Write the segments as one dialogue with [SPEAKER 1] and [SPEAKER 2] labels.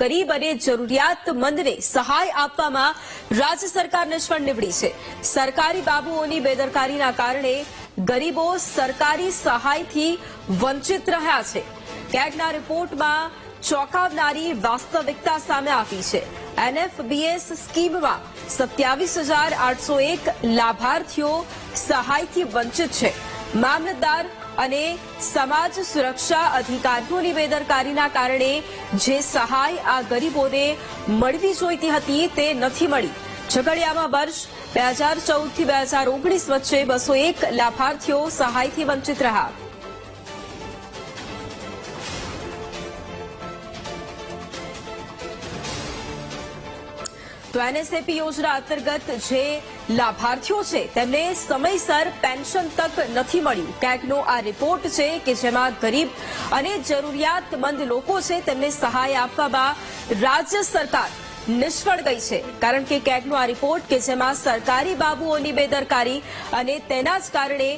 [SPEAKER 1] ગરીબ અને જરૂરિયાતમંદને સહાય આપવામાં રાજ્ય સરકાર નિષ્ફળ નીવડી છે। સરકારી બાબુઓની બેદરકારીના કારણે ગરીબો સરકારી સહાયથી વંચિત રહ્યા છે। કેગના રિપોર્ટમાં ચોંકાવનારી વાસ્તવિકતા સામે આવી છે। NFBS સ્કીમમાં 27,801 લાભાર્થીઓ સહાયથી વંચિત છે। મામલતદાર અને સમાજ સુરક્ષા અધિકારીઓની બેદરકારીના કારણે જે સહાય આ ગરીબોને મળવી જોઈતી હતી તે નથી મળી। ઝઘડિયામાં વર્ષ 2014 થી 2019 વચ્ચે 201 લાભાર્થીઓ સહાયથી વંચિત રહ્યા। તો NSAP યોજના અંતર્ગત જે લાભાર્થીઓ છે તેમને સમયસર પેન્શન તક નથી મળ્યું। કેગનો આ રિપોર્ટ છે કે જેમાં ગરીબ અને જરૂરિયાતમંદ લોકો છે તેમને સહાય આપવામાં રાજ્ય સરકાર નિષ્ફળ ગઈ છે। કારણ કે કેગનો આ રિપોર્ટ કે જેમાં સરકારી બાબુઓની બેદરકારી અને તેના જ કારણે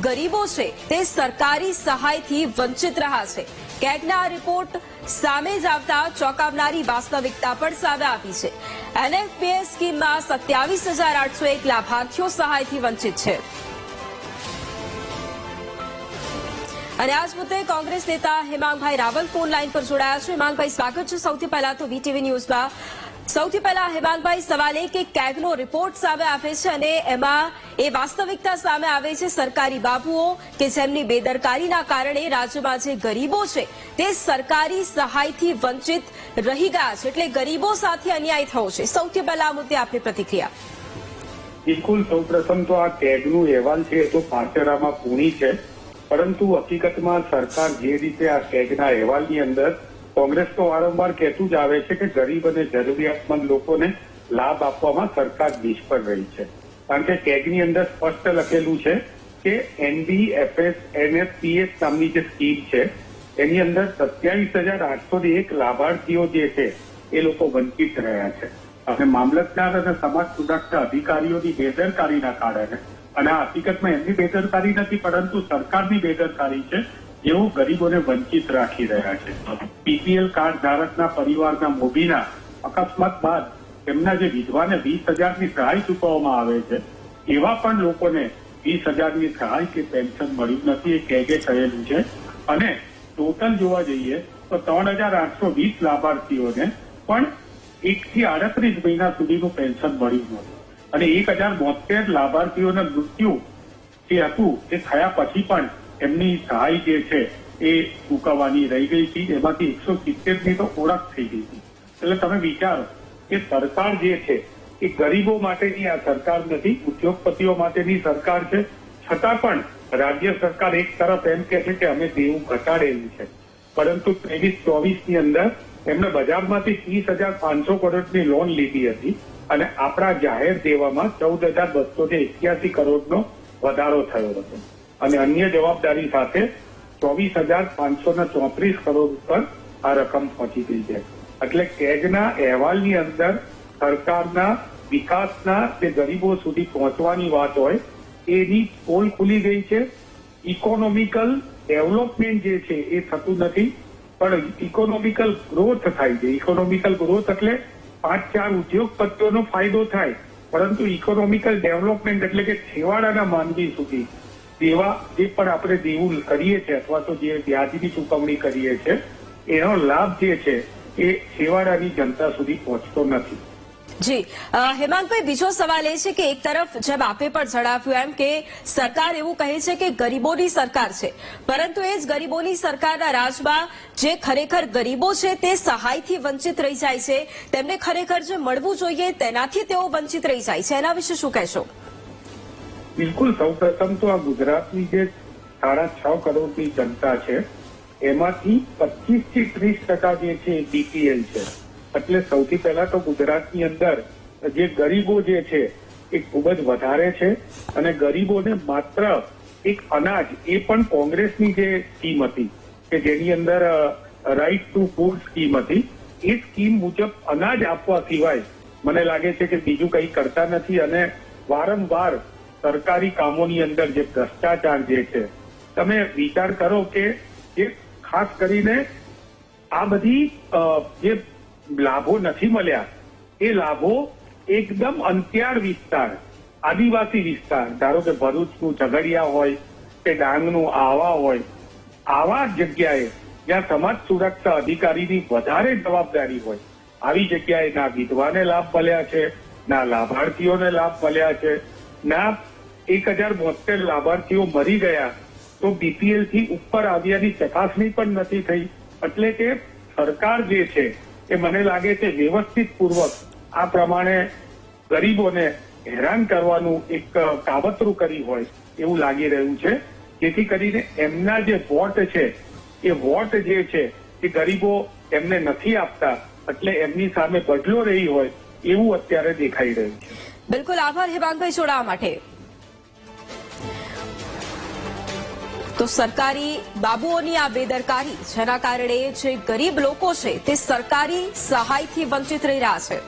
[SPEAKER 1] ગરીબો છે તે સરકારી સહાયથી વંચિત રહ્યા છે। કેગના આ રિપોર્ટ સામે જ આવતા ચોંકાવનારી વાસ્તવિકતા પણ સામે આવી છે। NFBS સ્કીમમાં 27,801 લાભાર્થીઓ સહાયથી વંચિત છે। અને આજ મુદ્દે કોંગ્રેસ નેતા હેમાંગભાઈ રાવલ ફોન લાઈન પર જોડાયા છે। હેમાંગભાઈ, સ્વાગત છે। સૌથી પહેલા તો VTV ન્યૂઝમાં સૌથી પહેલા હેમાંગભાઈ, સવાલ એ કે કેગનો રિપોર્ટ સામે આવે છે અને એમાં એ વાસ્તવિકતા સામે આવે છે સરકારી બાબુઓ કે જેમની બેદરકારીના કારણે રાજ્યમાં જે ગરીબો છે તે સરકારી સહાયથી વંચિત રહી ગયા છે, એટલે ગરીબો સાથે અન્યાય થયો છે। સૌથી પહેલા આ મુદ્દે આપની પ્રતિક્રિયા।
[SPEAKER 2] બિલકુલ, સૌપ્રથમ તો આ કેગનું અહેવાલ છે તો પાછરામાં પૂણી છે, પરંતુ હકીકતમાં સરકાર જે રીતે આ કેગના અહેવાલની અંદર કોંગ્રેસ તો વારંવાર કહેતું જ આવે છે કે ગરીબ અને જરૂરિયાતમંદ લોકોને લાભ આપવામાં સરકાર નિષ્ફળ રહી છે। કારણ કે કેગની અંદર સ્પષ્ટ લખેલું છે કે NBFS NFBS નામની જે સ્કીમ છે એની અંદર 27,801 લાભાર્થીઓ જે છે એ લોકો વંચિત રહ્યા છે અને મામલતદાર અને સમાજ સુરક્ષા અધિકારીઓની બેદરકારીના કારણે, અને આ હકીકતમાં એમની બેદરકારી નથી પરંતુ સરકારની બેદરકારી છે, જેઓ ગરીબોને વંચિત રાખી રહ્યા છે। PPL કાર્ડ ધારકના પરિવારના મોભીના અકસ્માત બાદ તેમના જે વિધવાને 20,000ની સહાય ચૂકવવામાં આવે છે એવા પણ લોકોને 20,000ની સહાય કે પેન્શન મળ્યું નથી, એ કેગે કહેલું છે। અને ટોટલ જોવા જઈએ તો 3,820 લાભાર્થીઓને પણ 1 થી 38 મહિના સુધીનું પેન્શન મળ્યું નહોતું અને 1,072 લાભાર્થીઓના મૃત્યુ જે હતું એ થયા પછી પણ એમની સહાય જે છે એ ચૂકવવાની રહી ગઈ હતી। એમાંથી 170ની તો ઓળખ થઈ ગઈ હતી। એટલે તમે વિચારો કે સરકાર જે છે એ ગરીબો માટેની આ સરકાર નથી, ઉદ્યોગપતિઓ માટેની સરકાર છે, છતાં પણ રાજ્ય સરકાર એક તરફ એમ કે છે કે અમે દેવું ઘટાડેલું છે, પરંતુ 23-24ની અંદર એમણે બજારમાંથી 30,500 કરોડની લોન લીધી હતી અને આપણા જાહેર દેવામાં 14,281 કરોડનો વધારો થયો હતો અને અન્ય જવાબદારી સાથે 24,534 કરોડ ઉપર આ રકમ પહોંચી ગઈ છે। એટલે કેગના અહેવાલની અંદર સરકારના વિકાસના જે ગરીબો સુધી પહોંચવાની વાત હોય એની પોલ ખુલી ગઈ છે। ઇકોનોમિકલ ડેવલપમેન્ટ જે છે એ થતું નથી, પણ ઇકોનોમિકલ ગ્રોથ થાય છે। ઇકોનોમિકલ ગ્રોથ એટલે 5-4 ઉદ્યોગપતિઓનો ફાયદો થાય, પરંતુ ઇકોનોમિકલ ડેવલપમેન્ટ એટલે કે છેવાડાના માનવી સુધી દેવા જે પણ આપણે દેવું કરીએ છીએ અથવા તો જે વ્યાજની ચૂકવણી કરીએ છીએ એનો લાભ જે છે એ છેવાડાની જનતા સુધી પહોંચતો નથી।
[SPEAKER 1] જી હેમાંગભાઈ, બીજો સવાલ એ છે કે એક તરફ જેમ આપે પણ જણાવ્યું એમ કે સરકાર એવું કહે છે કે ગરીબોની સરકાર છે, પરંતુ એ જ ગરીબોની સરકારના રાજમાં જે ખરેખર ગરીબો છે તે સહાયથી વંચિત રહી જાય છે, તેમને ખરેખર જે મળવું જોઈએ તેનાથી તેઓ વંચિત રહી જાય છે। એના વિશે શું કહેશો?
[SPEAKER 2] બિલકુલ, સૌપ્રથમ તો આ ગુજરાતની જે 6.5 કરોડની જનતા છે એમાંથી 25 થી 30% જે છે એ BPL છે। એટલે સૌથી પહેલા તો ગુજરાતની અંદર જે ગરીબો જે છે એ ખૂબ જ વધારે છે અને ગરીબોને માત્ર એક અનાજ, એ પણ કોંગ્રેસની જે સ્કીમ હતી કે જેની અંદર રાઇટ ટુ ફૂડ સ્કીમ હતી, એ સ્કીમ મુજબ અનાજ આપવા સિવાય મને લાગે છે કે બીજું કંઈ કરતા નથી અને વારંવાર સરકારી કામોની અંદર જે ભ્રષ્ટાચાર જે છે, તમે વિચાર કરો કે ખાસ કરીને આ બધી જે લાભો નથી મળ્યા એ લાભો એકદમ અંતિયાળ વિસ્તાર, આદિવાસી વિસ્તાર, ધારો કે ભરૂચનું ઝઘડિયા હોય કે ડાંગનું આવા હોય, આવા જગ્યાએ જ્યાં સમાજ સુરક્ષા અધિકારીની વધારે જવાબદારી હોય, આવી જગ્યાએ ના વિધવાને લાભ મળ્યા છે, ના લાભાર્થીઓને લાભ મળ્યા છે, ના 1072 લાભાર્થીઓ મરી ગયા તો બીપીએલ થી ઉપર આવ્યાની ચકાસણી પણ નથી થઈ. એટલે કે સરકાર જે છે એ મને લાગે છે વ્યવસ્થિત પૂર્વક આ પ્રમાણે ગરીબોને હેરાન કરવાનું એક કાવતરું કરી હોય એવું લાગી રહ્યું છે, જેથી કરીને એમના જે વોટ છે એ વોટ જે છે એ ગરીબો એમને નથી આપતા, એટલે એમની સામે બદલો રહી હોય એવું અત્યારે દેખાઈ રહ્યું છે.
[SPEAKER 1] બિલકુલ, આભાર હેમાંગભાઈ જોડાવા માટે. તો સરકારી બાબુઓની આ બેદરકારી જેના કારણે જે ગરીબ લોકો છે તે સરકારી સહાયથી વંચિત રહી રહ્યા છે.